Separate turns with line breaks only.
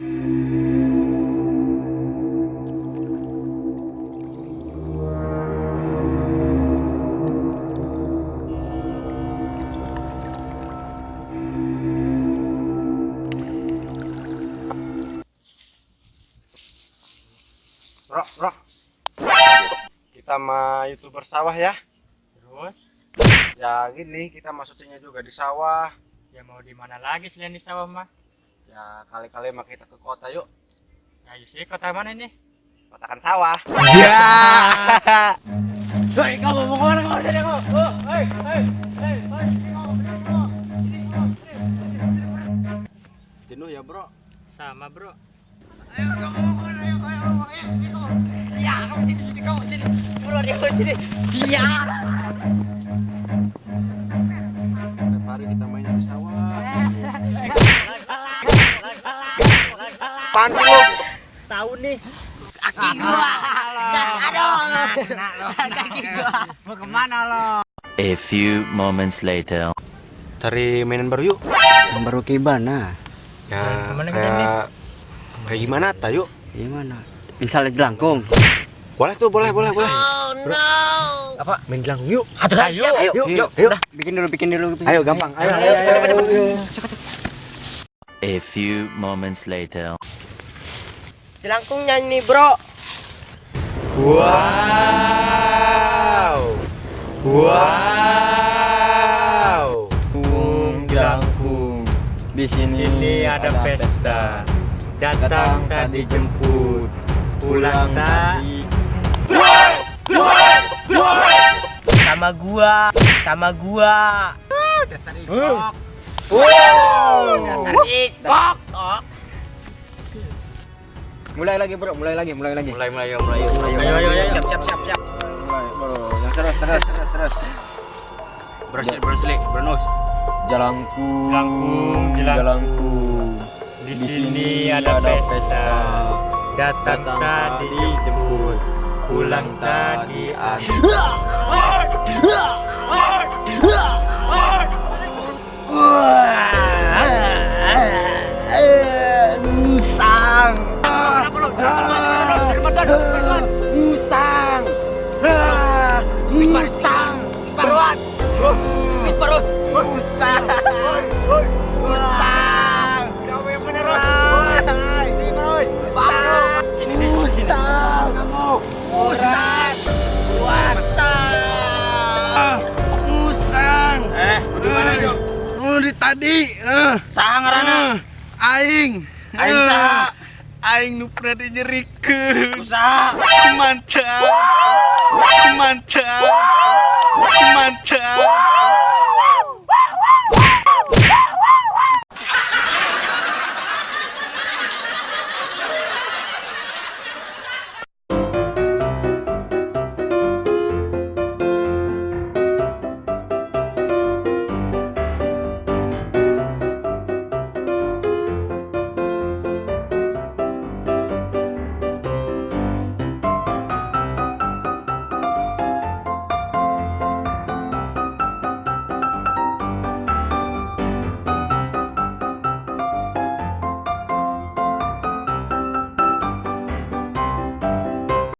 Bro, kita mah YouTuber sawah ya.
Terus
Ya gini, kita maksudnya juga di sawah.
ya mau di mana lagi selain di sawah mah?
Ya kali-kali mah kita ke kota yuk.
Ya sih kota mana ini?
Kotakan sawah.
Ya.
Hei, kamu mau kemana kamu? Sini kamu. Oh, hei.
Jenuh ya bro.
Sama bro.
Ayo ya, kamu sini kamu sini. Keluar dia sini. Iya.
Setiap hari kita mainnya di sawah. Apaan sih lu?
Tahu nih.
Kaki gua. Aduh. Kaki gua. Mau kemana lo?
A few moments later.
Cari mainan baru yuk.
Yang baru kibana.
Ya
Kemana kita nih?
kayak gimana yuk?
Gimana? Misalnya jelangkung.
Boleh tuh, boleh.
Oh no.
Apa? Main jelangkung yuk.
Yuk. Bikin dulu.
Ayo gampang. Ayo.
Cepet.
A few moments later.
Jelangkungnya nih, Bro.
Wow.
Jelangkung. Di sini ada pesta. Datang tadi jemput. Pulang tadi.
Sama gua. Dasar ikok. Dasar ikok. Mulai lagi, Bro. Mulai lagi.
Ayo.
Siap.
Terus. Bernus.
Jelangkung. Di sini ada pesta. Datang tadi jemput. Pulang tadi
Musang. Kamu yang bener, Musang.
Bagaimana yuk? Di tadi.
Sangarana.
Aing.
Aisyah.
Aing nu pernah dinyerikeun.
Usaha.
Mantap.